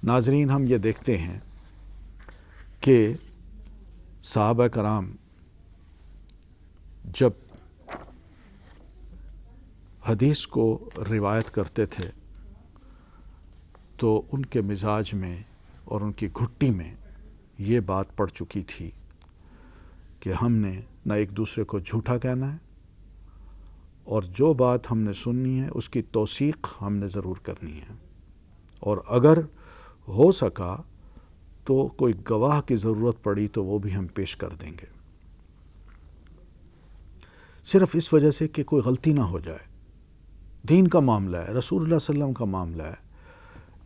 ناظرین، ہم یہ دیکھتے ہیں کہ صحابہ کرام جب حدیث کو روایت کرتے تھے تو ان کے مزاج میں اور ان کی گھٹی میں یہ بات پڑ چکی تھی کہ ہم نے نہ ایک دوسرے کو جھوٹا کہنا ہے، اور جو بات ہم نے سننی ہے اس کی توثیق ہم نے ضرور کرنی ہے، اور اگر ہو سکا تو کوئی گواہ کی ضرورت پڑی تو وہ بھی ہم پیش کر دیں گے، صرف اس وجہ سے کہ کوئی غلطی نہ ہو جائے۔ دین کا معاملہ ہے، رسول اللہ صلی اللہ علیہ وسلم کا معاملہ ہے۔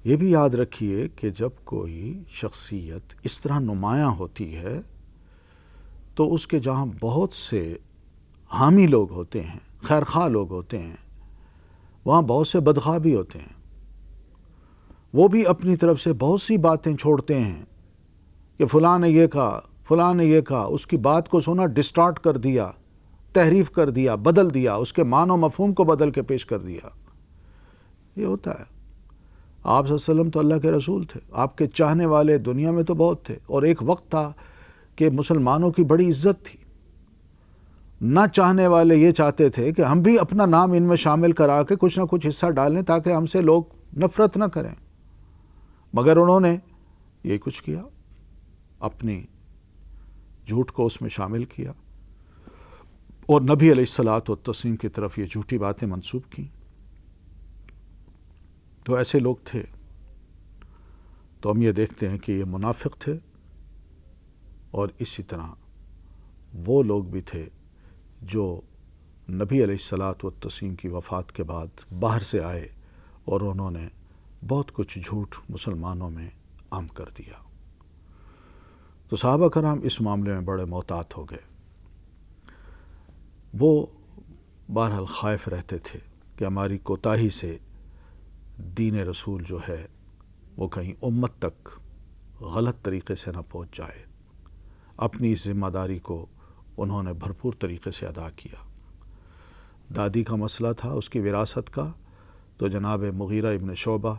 یہ بھی یاد رکھیے کہ جب کوئی شخصیت اس طرح نمایاں ہوتی ہے تو اس کے جہاں بہت سے حامی لوگ ہوتے ہیں، خیر خواہ لوگ ہوتے ہیں، وہاں بہت سے بدخواہ بھی ہوتے ہیں۔ وہ بھی اپنی طرف سے بہت سی باتیں چھوڑتے ہیں کہ فلاں نے یہ کہا، فلاں نے یہ کہا، اس کی بات کو سنا، ڈسٹارٹ کر دیا، تحریف کر دیا، بدل دیا، اس کے معنی و مفہوم کو بدل کے پیش کر دیا۔ یہ ہوتا ہے۔ آپ صلی اللہ علیہ وسلم تو اللہ کے رسول تھے، آپ کے چاہنے والے دنیا میں تو بہت تھے، اور ایک وقت تھا کہ مسلمانوں کی بڑی عزت تھی۔ نہ چاہنے والے یہ چاہتے تھے کہ ہم بھی اپنا نام ان میں شامل کرا کے کچھ نہ کچھ حصہ ڈالیں تاکہ ہم سے لوگ نفرت نہ کریں، مگر انہوں نے یہ کچھ کیا، اپنی جھوٹ کو اس میں شامل کیا اور نبی علیہ الصلاۃ والتسلیم کی طرف یہ جھوٹی باتیں منسوب کیں۔ تو ایسے لوگ تھے۔ تو ہم یہ دیکھتے ہیں کہ یہ منافق تھے، اور اسی طرح وہ لوگ بھی تھے جو نبی علیہ الصلاۃ والتسلیم کی وفات کے بعد باہر سے آئے اور انہوں نے بہت کچھ جھوٹ مسلمانوں میں عام کر دیا۔ تو صحابہ کرام اس معاملے میں بڑے محتاط ہو گئے۔ وہ بہرحال خائف رہتے تھے کہ ہماری کوتاہی سے دین رسول جو ہے وہ کہیں امت تک غلط طریقے سے نہ پہنچ جائے۔ اپنی ذمہ داری کو انہوں نے بھرپور طریقے سے ادا کیا۔ دادی کا مسئلہ تھا، اس کی وراثت کا، تو جناب مغیرہ ابن شعبہ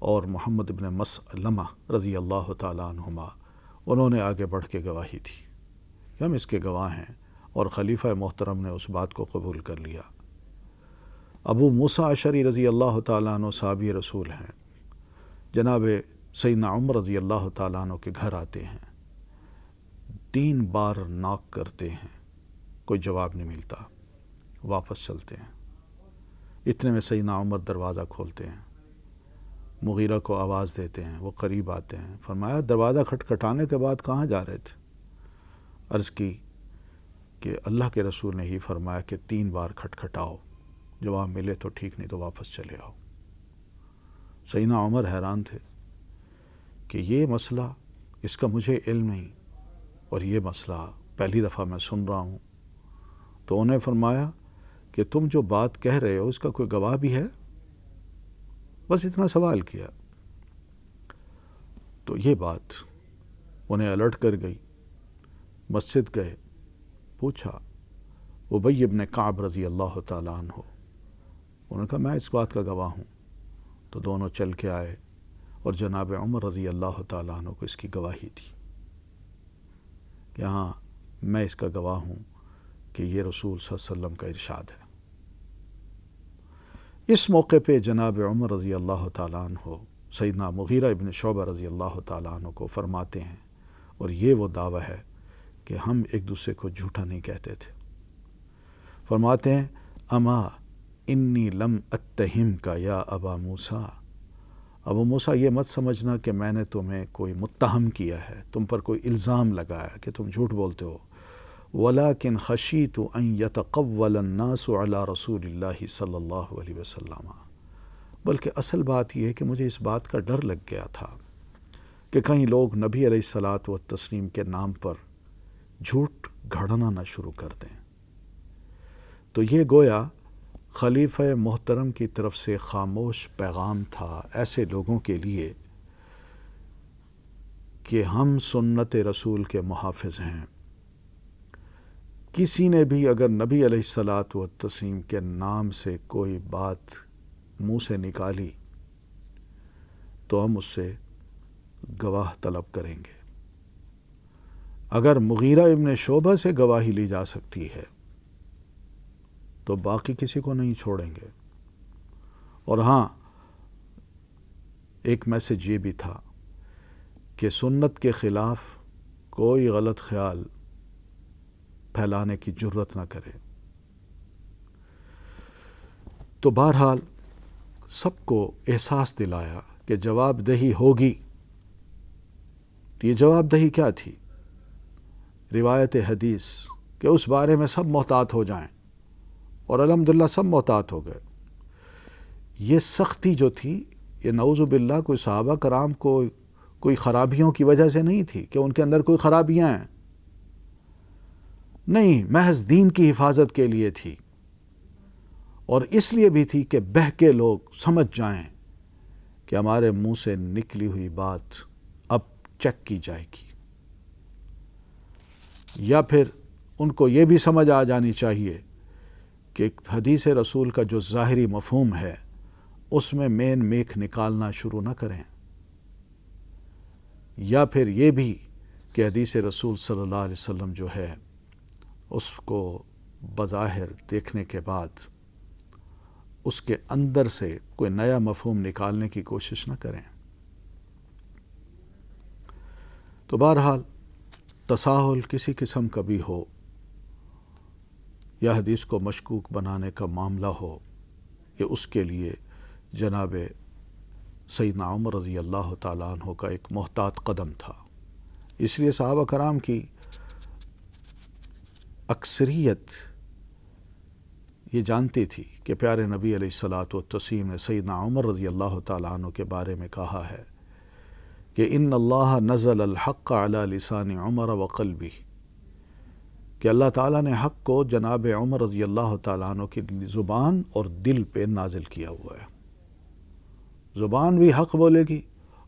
اور محمد ابن مسلمہ رضی اللہ تعالیٰ عنہما انہوں نے آگے بڑھ کے گواہی دی کہ ہم اس کے گواہ ہیں، اور خلیفہ محترم نے اس بات کو قبول کر لیا۔ ابو موسیٰ اشعری رضی اللہ تعالیٰ عنہ صحابی رسول ہیں، جناب سیدنا عمر رضی اللہ تعالیٰ عنہ کے گھر آتے ہیں، 3 بار ناک کرتے ہیں، کوئی جواب نہیں ملتا، واپس چلتے ہیں۔ اتنے میں سیدنا عمر دروازہ کھولتے ہیں، مغیرہ کو آواز دیتے ہیں، وہ قریب آتے ہیں، فرمایا دروازہ کھٹکھٹانے کے بعد کہاں جا رہے تھے؟ عرض کی کہ اللہ کے رسول نے ہی فرمایا کہ 3 بار کھٹکھٹاؤ، جواب ملے تو ٹھیک، نہیں تو واپس چلے آؤ۔ سیدنا عمر حیران تھے کہ یہ مسئلہ، اس کا مجھے علم نہیں، اور یہ مسئلہ پہلی دفعہ میں سن رہا ہوں۔ تو انہیں فرمایا کہ تم جو بات کہہ رہے ہو اس کا کوئی گواہ بھی ہے؟ بس اتنا سوال کیا۔ تو یہ بات انہیں الرٹ کر گئی۔ مسجد گئے، پوچھا ابی ابن کعب رضی اللہ تعالیٰ عنہ، انہوں نے کہا میں اس بات کا گواہ ہوں۔ تو دونوں چل کے آئے اور جناب عمر رضی اللہ تعالیٰ عنہ کو اس کی گواہی دی کہ ہاں میں اس کا گواہ ہوں کہ یہ رسول صلی اللہ علیہ وسلم کا ارشاد ہے۔ اس موقع پہ جناب عمر رضی اللہ تعالیٰ عنہ سیدنا مغیرہ ابن شعبہ رضی اللہ تعالیٰ عنہ کو فرماتے ہیں، اور یہ وہ دعویٰ ہے کہ ہم ایک دوسرے کو جھوٹا نہیں کہتے تھے۔ فرماتے ہیں اما انی لم اتہم کا یا ابا موسیٰ، ابو موسیٰ یہ مت سمجھنا کہ میں نے تمہیں کوئی متہم کیا ہے، تم پر کوئی الزام لگایا کہ تم جھوٹ بولتے ہو، ولیکن خشیت ان یتقول الناس علی رسول اللہ صلی اللہ علیہ وسلم، بلکہ اصل بات یہ ہے کہ مجھے اس بات کا ڈر لگ گیا تھا کہ کہیں لوگ نبی علیہ الصلاۃ والتسلیم کے نام پر جھوٹ گھڑنا نہ شروع کر دیں۔ تو یہ گویا خلیفہ محترم کی طرف سے خاموش پیغام تھا ایسے لوگوں کے لیے کہ ہم سنت رسول کے محافظ ہیں۔ کسی نے بھی اگر نبی علیہ الصلاۃ والتسلیم کے نام سے کوئی بات منہ سے نکالی تو ہم اس سے گواہ طلب کریں گے۔ اگر مغیرہ ابن شعبہ سے گواہی لی جا سکتی ہے تو باقی کسی کو نہیں چھوڑیں گے۔ اور ہاں، ایک میسج یہ بھی تھا کہ سنت کے خلاف کوئی غلط خیال پھیلانے کی جرات نہ کرے۔ تو بہرحال سب کو احساس دلایا کہ جواب دہی ہوگی۔ تو یہ جواب دہی کیا تھی؟ روایت حدیث کہ اس بارے میں سب محتاط ہو جائیں، اور الحمدللہ سب محتاط ہو گئے۔ یہ سختی جو تھی یہ نعوذ باللہ کوئی صحابہ کرام کو کوئی خرابیوں کی وجہ سے نہیں تھی کہ ان کے اندر کوئی خرابیاں ہیں، نہیں، محض دین کی حفاظت کے لیے تھی، اور اس لیے بھی تھی کہ بہکے لوگ سمجھ جائیں کہ ہمارے منہ سے نکلی ہوئی بات اب چیک کی جائے گی، یا پھر ان کو یہ بھی سمجھ آ جانی چاہیے کہ حدیث رسول کا جو ظاہری مفہوم ہے اس میں مین میک نکالنا شروع نہ کریں، یا پھر یہ بھی کہ حدیث رسول صلی اللہ علیہ وسلم جو ہے اس کو بظاہر دیکھنے کے بعد اس کے اندر سے کوئی نیا مفہوم نکالنے کی کوشش نہ کریں۔ تو بہرحال تساہل کسی قسم کا بھی ہو یا حدیث کو مشکوک بنانے کا معاملہ ہو، یہ اس کے لیے جناب سیدنا عمر رضی اللہ تعالیٰ عنہ کا ایک محتاط قدم تھا۔ اس لیے صحابہ کرام کی اکثریت یہ جانتی تھی کہ پیارے نبی علیہ الصلاۃ والتسلیم نے سیدنا عمر رضی اللہ تعالیٰ عنہ کے بارے میں کہا ہے کہ ان اللہ نزل الحق علی لسان عمر وقلبی، کہ اللہ تعالیٰ نے حق کو جناب عمر رضی اللہ تعالیٰ عنہ کی زبان اور دل پہ نازل کیا ہوا ہے۔ زبان بھی حق بولے گی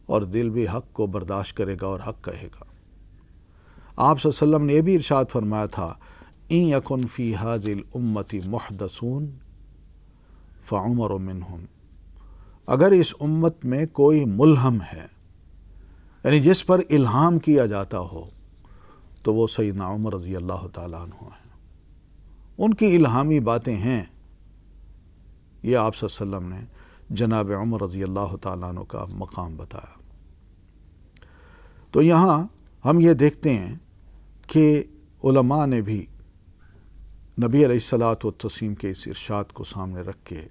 اور دل بھی حق کو برداشت کرے گا اور حق کہے گا۔ آپ صلی اللہ علیہ وسلم نے یہ بھی ارشاد فرمایا تھا، ان یکن فی ھذی الامۃ محدثون فعمر منہم، اگر اس امت میں کوئی ملہم ہے، یعنی جس پر الہام کیا جاتا ہو، تو وہ سیدنا عمر رضی اللہ تعالیٰ عنہ ہیں۔ ان کی الہامی باتیں ہیں۔ یہ آپ صلی اللہ علیہ وسلم نے جناب عمر رضی اللہ تعالیٰ عنہ کا مقام بتایا۔ تو یہاں ہم یہ دیکھتے ہیں کہ علماء نے بھی نبی علیہ الصلاۃ والتسلیم کے اس ارشاد کو سامنے رکھ کے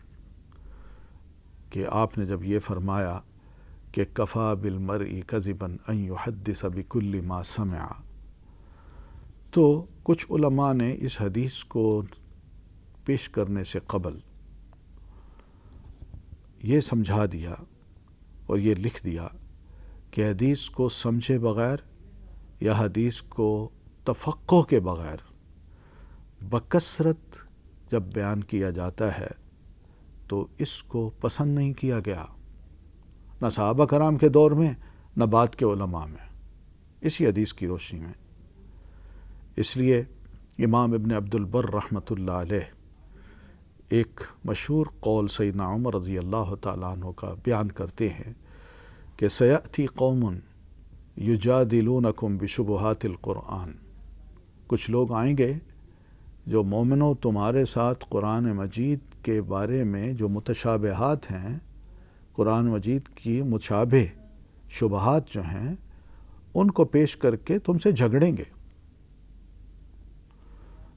کہ آپ نے جب یہ فرمایا کہ کفا بالمرء کذبا ان یحدث بکل ما سمع، تو کچھ علماء نے اس حدیث کو پیش کرنے سے قبل یہ سمجھا دیا اور یہ لکھ دیا کہ حدیث کو سمجھے بغیر یا حدیث کو تفقہ کے بغیر بکثرت جب بیان کیا جاتا ہے تو اس کو پسند نہیں کیا گیا، نہ صحابہ کرام کے دور میں نہ بعد کے علماء میں، اسی حدیث کی روشنی میں۔ اس لیے امام ابن عبد البر رحمۃ اللہ علیہ ایک مشہور قول سیدنا عمر رضی اللہ تعالیٰ عنہ کا بیان کرتے ہیں کہ سیأتی قوم یجادلونکم بشبہات القرآن، کچھ لوگ آئیں گے جو مومنوں تمہارے ساتھ قرآن مجید کے بارے میں جو متشابہات ہیں، قرآن مجید کی مشابہ شبہات جو ہیں، ان کو پیش کر کے تم سے جھگڑیں گے۔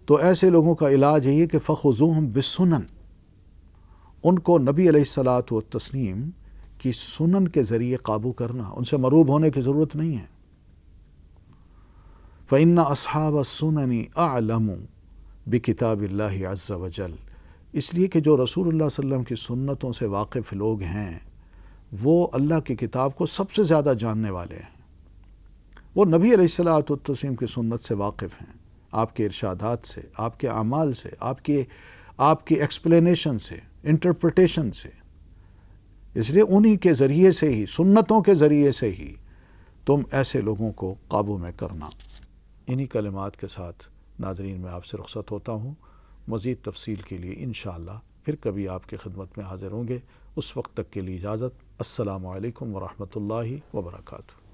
تو ایسے لوگوں کا علاج یہ ہے کہ فخذوہم بالسنن، ان کو نبی علیہ الصلاۃ والتسلیم کی سنن کے ذریعے قابو کرنا، ان سے مروب ہونے کی ضرورت نہیں ہے۔ فإن أصحاب السنن أعلم بکتاب اللہ عز وجل، اس لیے کہ جو رسول اللہ صلی اللہ علیہ وسلم کی سنتوں سے واقف لوگ ہیں وہ اللہ کی کتاب کو سب سے زیادہ جاننے والے ہیں۔ وہ نبی علیہ الصلاۃ والتسلیم کی سنت سے واقف ہیں، آپ کے ارشادات سے، آپ کے اعمال سے، آپ کی ایکسپلینیشن سے، انٹرپریٹیشن سے۔ اس لیے انہی کے ذریعے سے ہی، سنتوں کے ذریعے سے ہی تم ایسے لوگوں کو قابو میں کرنا۔ انہی کلمات کے ساتھ ناظرین میں آپ سے رخصت ہوتا ہوں۔ مزید تفصیل کے لیے انشاءاللہ پھر کبھی آپ کی خدمت میں حاضر ہوں گے۔ اس وقت تک کے لیے اجازت۔ السلام علیکم ورحمۃ اللہ وبرکاتہ۔